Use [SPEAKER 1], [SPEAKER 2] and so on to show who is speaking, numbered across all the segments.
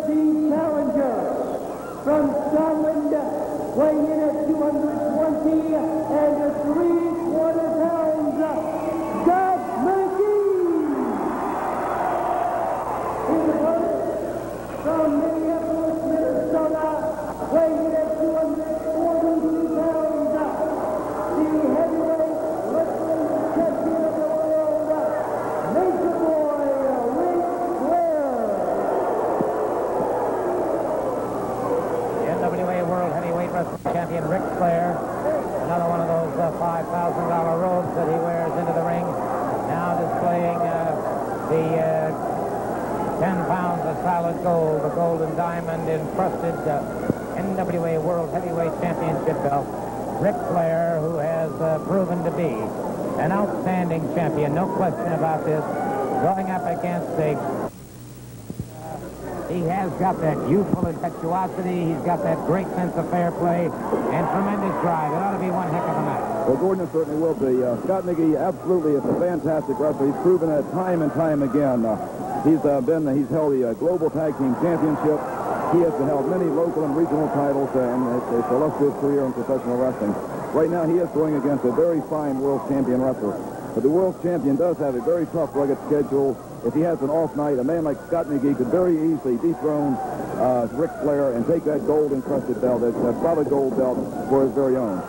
[SPEAKER 1] the challenger from Scotland, weighing in at 220 and 3/4 pounds, Scott McGee. His opponent from Minneapolis, Minnesota, weighing in at 242 pounds, the heavyweight wrestling champion of the world, Nature Boy Ric Flair.
[SPEAKER 2] The NWA World Heavyweight Wrestling Champion Ric Flair. Another one of those $5,000 robes that he wears into the ring. Now displaying the 10 pounds of solid gold, the golden diamond encrusted NWA World Heavyweight Championship belt. Ric Flair, who has proven to be an outstanding champion, no question about this, going up against he has got that youthful impetuosity, he's got that great sense of fair play, and tremendous drive. It ought to be one heck of a match.
[SPEAKER 3] Well, Gordon, it certainly will be. Scott McGee absolutely is a fantastic wrestler. He's proven that time and time again. He's held the Global Tag Team Championship. He has held many local and regional titles in his illustrious career in professional wrestling. Right now, he is going against a very fine world champion wrestler. But the world champion does have a very tough, rugged schedule. If he has an off night, a man like Scott McGee could very easily dethrone Ric Flair and take that gold-encrusted belt, that solid gold belt, for his very own.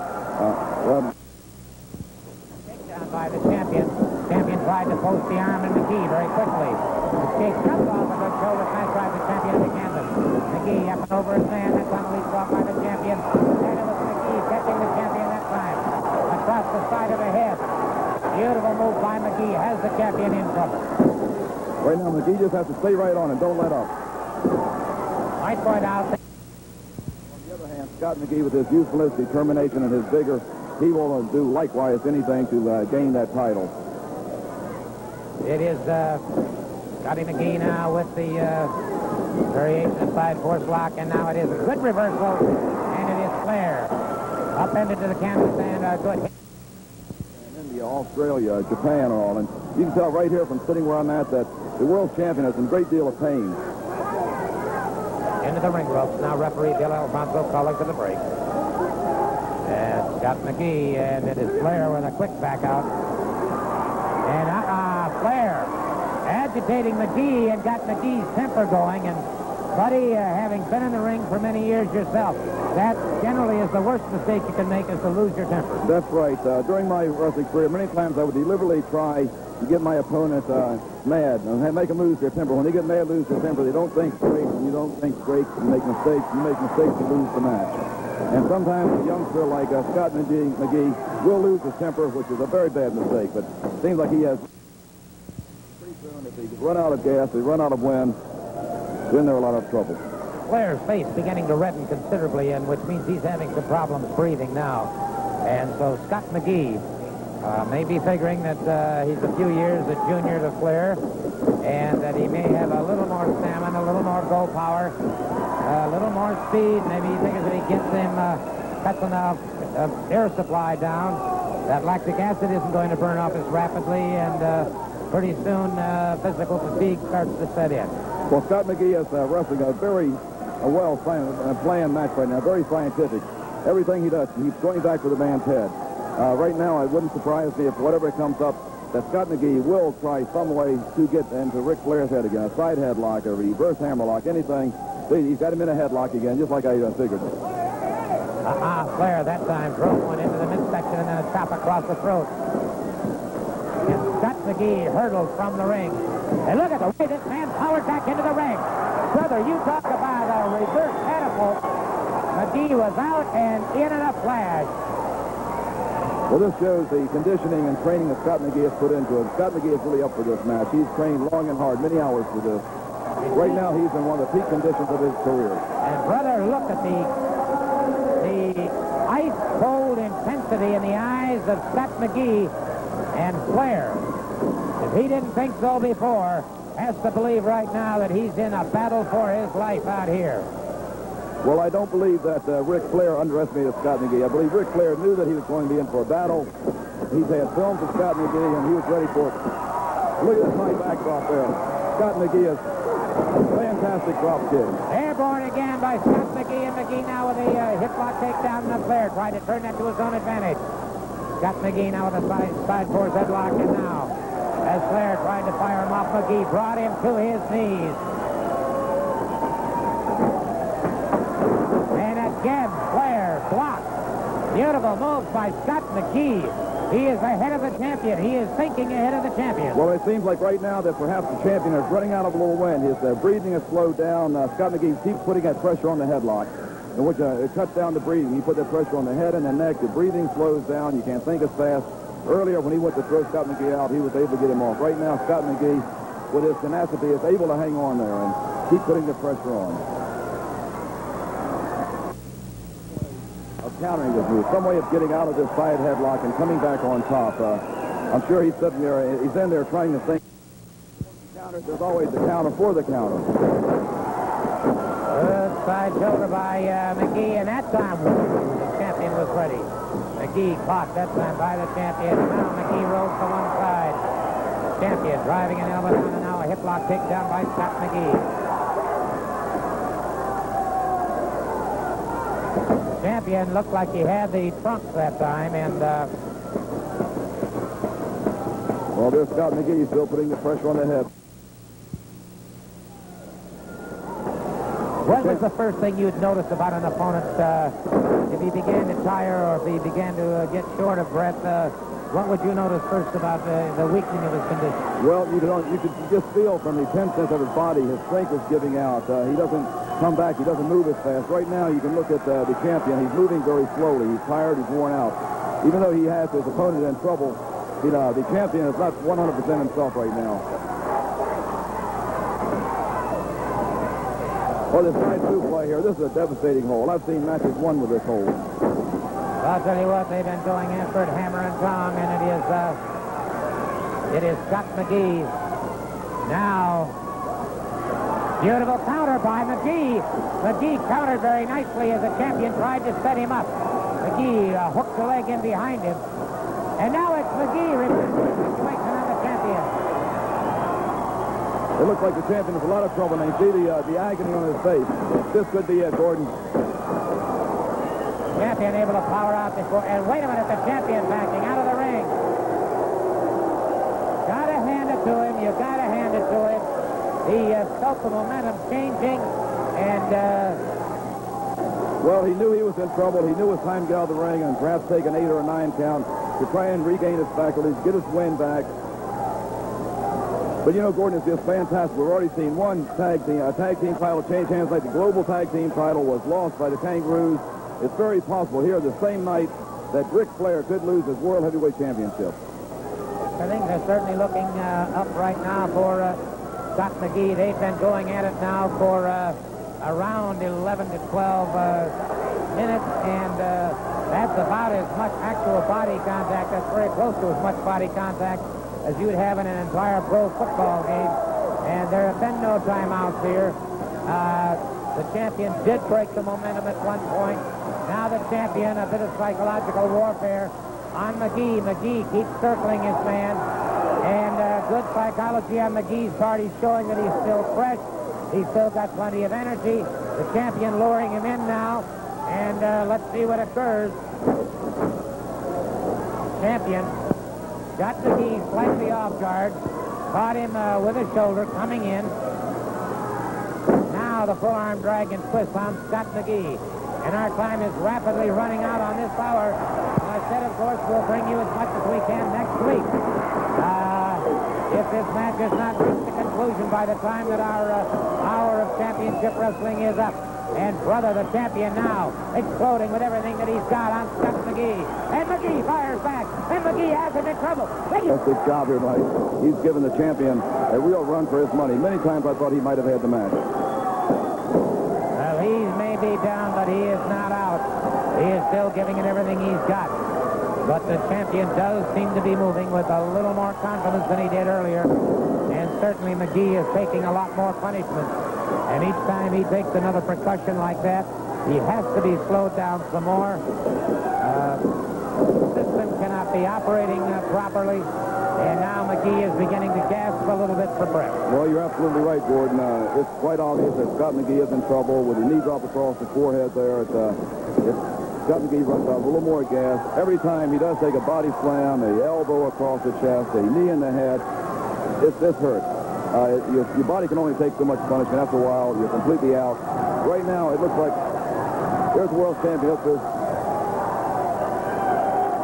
[SPEAKER 2] Takedown by the champion. Champion tried to post the arm in McGee very quickly. Escape cuts off a good shoulder smash by the champion of the canvas. McGee up and over his man. That's unleashed off by the champion. And it was McGee catching the champion that time. Across the side of the head. Beautiful move by McGee. Has the champion in trouble.
[SPEAKER 3] Right now, McGee just has to stay right on and don't let up.
[SPEAKER 2] Might point out.
[SPEAKER 3] On the other hand, Scott McGee, with his youthfulness, determination, and his vigor, he will do likewise anything to gain that title.
[SPEAKER 2] It is Scotty McGee now with the variation of side force lock, and now it is a good reversal, and it is Flair. Upended to the canvas and a good hit.
[SPEAKER 3] India, Australia, Japan, and all. And you can tell right here from sitting where I'm at that the world champion is in a great deal of pain.
[SPEAKER 2] Into the ring ropes. Now referee Bill Alfonso calling for the break. And Scott McGee, and it is Flair with a quick back out. And Flair agitating McGee and got McGee's temper going. And Buddy, having been in the ring for many years yourself, that generally is the worst mistake you can make, is to lose your temper.
[SPEAKER 3] That's right. During my wrestling career, many times I would deliberately try to get my opponent mad and make them lose their temper. When they get mad, lose their temper, they don't think straight. When you don't think straight, you make mistakes. You make mistakes, you lose the match. And sometimes a youngster like Scott McGee will lose his temper, which is a very bad mistake. But it seems like he has pretty soon, if he run out of gas, they run out of wind, then they're a lot of trouble.
[SPEAKER 2] Flair's face beginning to redden considerably, and which means he's having some problems breathing now. And so Scott McGee may be figuring that he's a few years a junior to Flair, and that he may have a little more stamina, a little more go power, a little more speed. Maybe he figures that he gets him, cuts enough air supply down, that lactic acid isn't going to burn off as rapidly, and pretty soon physical fatigue starts to set in.
[SPEAKER 3] Well, Scott McGee is wrestling a very planned match right now, very scientific. Everything he does, he's going back for the man's head. Right now, it wouldn't surprise me if whatever comes up, that Scott McGee will try some way to get into Ric Flair's head again, a side headlock, a reverse hammerlock, anything. He's got him in a headlock again, just like I figured.
[SPEAKER 2] Flair that time drove one into the midsection and then a chop across the throat. And Scott McGee hurtled from the ring. And look at the way this man powered back into the ring. Brother, you talk about a reverse catapult. McGee was out and in a flash.
[SPEAKER 3] Well, this shows the conditioning and training that Scott McGee has put into it. Scott McGee is really up for this match. He's trained long and hard, many hours for this. Right now, he's in one of the peak conditions of his career.
[SPEAKER 2] And brother, look at the ice-cold intensity in the eyes of Scott McGee and Flair. If he didn't think so before, has to believe right now that he's in a battle for his life out here.
[SPEAKER 3] Well, I don't believe that Ric Flair underestimated Scott McGee. I believe Ric Flair knew that he was going to be in for a battle. He's had films of Scott McGee, and he was ready for it. Look at this high backdrop there. Scott McGee is Fantastic drop kick.
[SPEAKER 2] Airborne again by Scott McGee, and McGee now with a hip lock takedown and a Flair. Tried to turn that to his own advantage. Scott McGee now with a side force headlock, and now, as Flair tried to fire him off, McGee brought him to his knees. And again, Flair blocked. Beautiful moves by Scott McGee. He is ahead of the champion. He is thinking ahead of the champion.
[SPEAKER 3] Well, it seems like right now that perhaps the champion is running out of a little wind. His breathing has slowed down. Scott McGee keeps putting that pressure on the headlock, in which it cuts down the breathing. He put that pressure on the head and the neck. The breathing slows down. You can't think as fast. Earlier, when he went to throw Scott McGee out, he was able to get him off. Right now, Scott McGee, with his tenacity, is able to hang on there and keep putting the pressure on. Countering this move, some way of getting out of this side headlock and coming back on top. I'm sure he's sitting there, he's in there trying to think. There's always the counter for the counter.
[SPEAKER 2] Good side shoulder by McGee, and that time the champion was ready. McGee caught that time by the champion. Now McGee rolls to one side. Champion driving an elbow down, and now a hip lock takedown by Scott McGee. Champion looked like he had the trunks that time, and
[SPEAKER 3] well, there's Scott McGee still putting the pressure on the head.
[SPEAKER 2] What was the first thing you'd notice about an opponent if he began to tire or if he began to get short of breath? What would you notice first about the weakening of his condition?
[SPEAKER 3] Well, you could just feel from the tenseness of his body, his strength is giving out. He doesn't come back. He doesn't move as fast. Right now, you can look at the champion. He's moving very slowly. He's tired. He's worn out. Even though he has his opponent in trouble, the champion is not 100% himself right now. Well, this side two play here, this is a devastating hold. I've seen matches won with this hold.
[SPEAKER 2] I'll tell you what, they've been going after it hammer and tong, and it is Scott McGee. Now, beautiful counter by McGee. McGee countered very nicely as the champion tried to set him up. McGee hooked the leg in behind him. And now it's McGee reversing the situation on the champion.
[SPEAKER 3] It looks like the champion is in a lot of trouble, and you see the agony on his face. This could be it, Gordon.
[SPEAKER 2] Champion able to power out before, and wait a minute, the champion backing out of the ring. Gotta hand it to him. You gotta hand it to him. He felt the momentum changing, and
[SPEAKER 3] well, he knew he was in trouble. He knew it was time to get out of the ring and perhaps take an 8 or a 9 count to try and regain his faculties, get his wind back. But Gordon, it's just fantastic. We've already seen one tag team title change hands. Like the global tag team title was lost by the Kangaroos. It's very possible here the same night that Ric Flair could lose his World Heavyweight Championship.
[SPEAKER 2] I think they're certainly looking up right now for Scott McGee. They've been going at it now for around 11 to 12 minutes, and that's about as much actual body contact. That's very close to as much body contact as you would have in an entire pro football game. And there have been no timeouts here. The champion did break the momentum at one point. Now the champion, a bit of psychological warfare on McGee. McGee keeps circling his man. And good psychology on McGee's part. He's showing that he's still fresh. He's still got plenty of energy. The champion lowering him in now. And let's see what occurs. Champion got McGee slightly off guard. Caught him with his shoulder coming in. Now the forearm drag and twist on Scott McGee. And our time is rapidly running out on this hour. I said, of course, we'll bring you as much as we can next week. If this match has not reached a conclusion by the time that our hour of championship wrestling is up. And brother, the champion now exploding with everything that he's got on Scott McGee. And McGee fires back. And McGee has him in trouble.
[SPEAKER 3] That's his job here, Mike. He's given the champion a real run for his money. Many times I thought he might have had the match.
[SPEAKER 2] Well, he may be down, but he is not out. He is still giving it everything he's got. But the champion does seem to be moving with a little more confidence than he did earlier. And certainly McGee is taking a lot more punishment. And each time he takes another percussion like that, he has to be slowed down some more. system cannot be operating properly. And now McGee is beginning to gasp a little bit for breath.
[SPEAKER 3] Well, you're absolutely right, Gordon. It's quite obvious that Scott McGee is in trouble with a knee drop across the forehead there. Scott McGee runs out a little more gas. Every time he does take a body slam, a elbow across the chest, a knee in the head, this hurts. Your body can only take so much punishment. After a while, you're completely out. Right now, it looks like there's the world champion.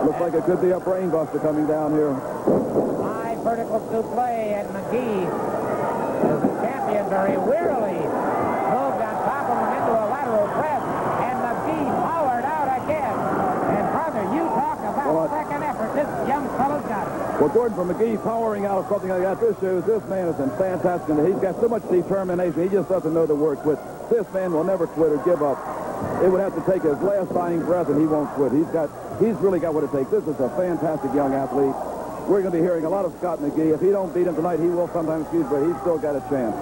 [SPEAKER 3] Looks like it could be a brain buster coming down here.
[SPEAKER 2] High vertical suplex, and McGee, as the champion, very wearily moved on top of him into a lateral press, and McGee powered out again. And brother, you talk about second effort. This young fellow's got it.
[SPEAKER 3] Well, Gordon, for McGee powering out of something like that, this shows this man is in fantastic. He's got so much determination. He just doesn't know the word quit. This man will never quit or give up. It would have to take his last dying breath, and he won't quit. He's really got what it takes. This is a fantastic young athlete. We're going to be hearing a lot of Scott McGee. If he don't beat him tonight, he will sometimes choose, but he's still got a chance.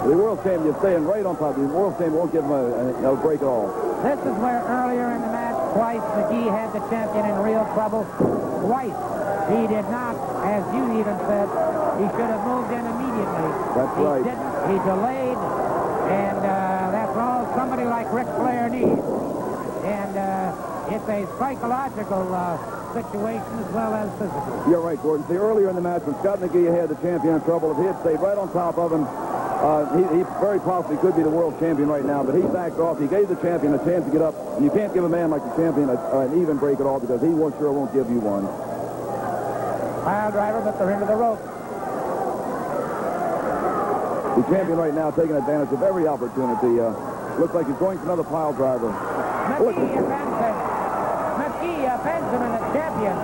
[SPEAKER 3] The world champion is staying right on top. The world champion won't give him a break at all.
[SPEAKER 2] This is where earlier in the match, twice McGee had the champion in real trouble. Twice he did not, as you even said, he should have moved in immediately.
[SPEAKER 3] That's right.
[SPEAKER 2] He didn't. He delayed, and that's all somebody like Ric Flair needs. And it's a psychological situation as well as physical.
[SPEAKER 3] You're right, Gordon. See, earlier in the match, when Scott McGee had the champion in trouble, if he had stayed right on top of him, he very possibly could be the world champion right now, but he backed off. He gave the champion a chance to get up. And you can't give a man like the champion an even break at all, because he sure won't give you one.
[SPEAKER 2] Pile driver, but they're into the rope.
[SPEAKER 3] The champion right now taking advantage of every opportunity. Looks like he's going for another pile driver.
[SPEAKER 2] McGee offends him. McGee offends him, and the champion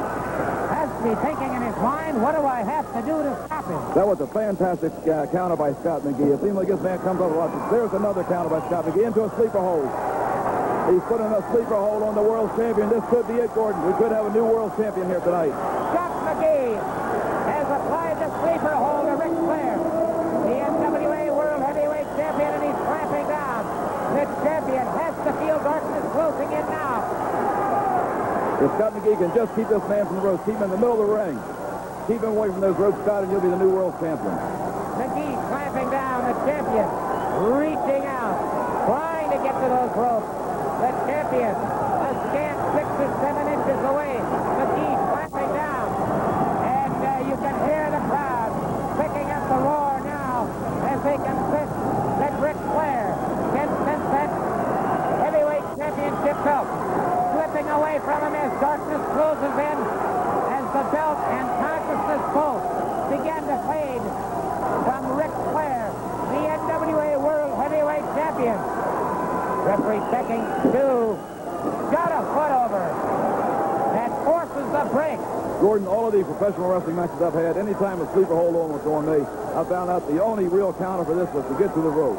[SPEAKER 2] has to be thinking in his mind, what do I have to do to stop him?
[SPEAKER 3] That was a fantastic counter by Scott McGee. It seemed like this man comes up a lot. There's another counter by Scott McGee into a sleeper hold. He's putting a sleeper hold on the world champion. This could be it, Gordon. We could have a new world champion here tonight.
[SPEAKER 2] Scott McGee has applied the sleeper hold to Ric Flair, the NWA World Heavyweight Champion, and he's clamping down. The champion has to feel darkness closing in now.
[SPEAKER 3] If Scott McGee can just keep this man from the ropes, keep him in the middle of the ring, keep him away from those ropes, Scott, and you'll be the new world champion.
[SPEAKER 2] McGee clamping down, the champion reaching out, trying to get to those ropes. The champion, a scant 6 or 7 inches away. McGee clamping down, and you can hear the crowd picking up the roar now as they can sense that Ric Flair can sense that heavyweight championship belt slipping away from him as darkness closes in, as the belt and consciousness both begin to fade from Ric Flair, the NWA World Heavyweight Champion. Referee checking 2. Got a foot over. That forces the break.
[SPEAKER 3] Gordon, all of the professional wrestling matches I've had, anytime a sleeper hold on was on me, I found out the only real counter for this was to get to the rope.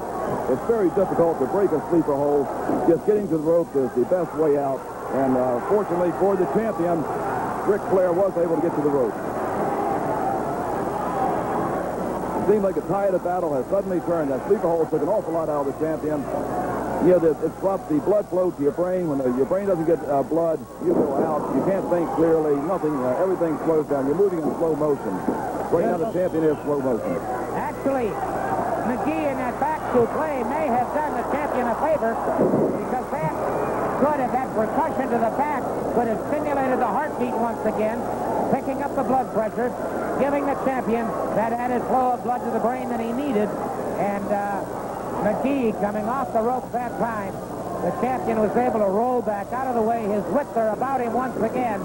[SPEAKER 3] It's very difficult to break a sleeper hold. Just getting to the rope is the best way out. And fortunately for the champion, Ric Flair was able to get to the rope. It seemed like the tide of battle has suddenly turned. That sleeper hold took an awful lot out of the champion. You know, it stops the blood flow to your brain. When your brain doesn't get blood, you go out. You can't think clearly. Nothing. Everything slows down. You're moving in slow motion. Right now, the champion is slow motion.
[SPEAKER 2] Actually, McGee in that back suplex may have done the champion a favor, because that percussion to the back could have stimulated the heartbeat once again, picking up the blood pressure, giving the champion that added flow of blood to the brain that he needed. And McGee coming off the ropes that time. The champion was able to roll back out of the way. His wits are about him once again.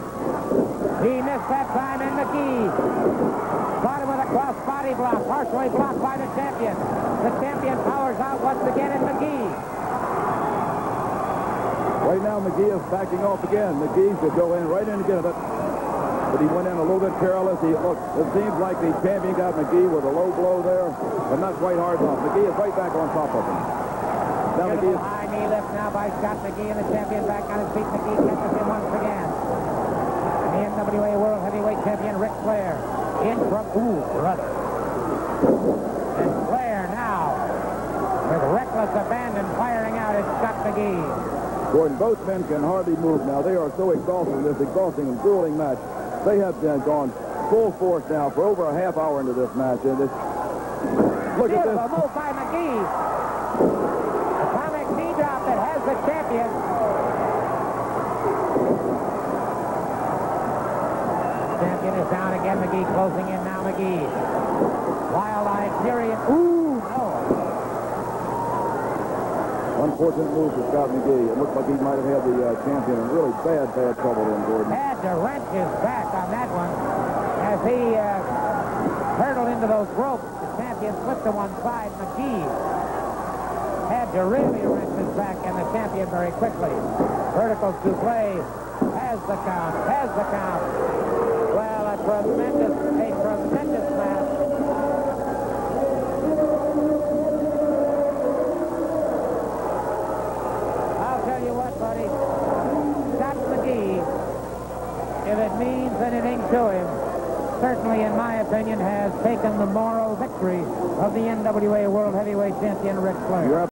[SPEAKER 2] He missed that time, and McGee caught him with a cross body block, partially blocked by the champion. The champion powers out once again, and McGee.
[SPEAKER 3] Right now, McGee is backing off again. McGee should go in right in again, but he went in a little bit careless. It seems like the champion got McGee with a low blow there, but not quite hard enough. McGee is right back on top of him. Now McGee is...
[SPEAKER 2] high knee lift now by Scott McGee, and the champion back on his feet. McGee catches him once again. The NWA World Heavyweight Champion Ric Flair in from... Ooh, brother. And Flair now, with reckless abandon, firing out at Scott McGee.
[SPEAKER 3] Gordon, both men can hardly move now. They are so exhausted in this exhausting and grueling match. They have gone full force now for over a half hour into this match. And look at this.
[SPEAKER 2] Beautiful move by McGee. Atomic knee drop that has the champion. Champion is down again. McGee closing in now. McGee. Wild-eyed, furious. Ooh, no.
[SPEAKER 3] Unfortunate move for Scott McGee. It looked like he might have had the champion in really bad trouble in, Gordon.
[SPEAKER 2] Had to wrench his back on that one as he hurtled into those ropes. The champion slipped to one side. McGee had to really wrench his back, and the champion very quickly. Vertical souffle has the count, Well, a tremendous match. I'll tell you what, buddy. Scott McGee, if it means anything to him, certainly, in my opinion, has taken the moral victory of the NWA World Heavyweight Champion Ric Flair.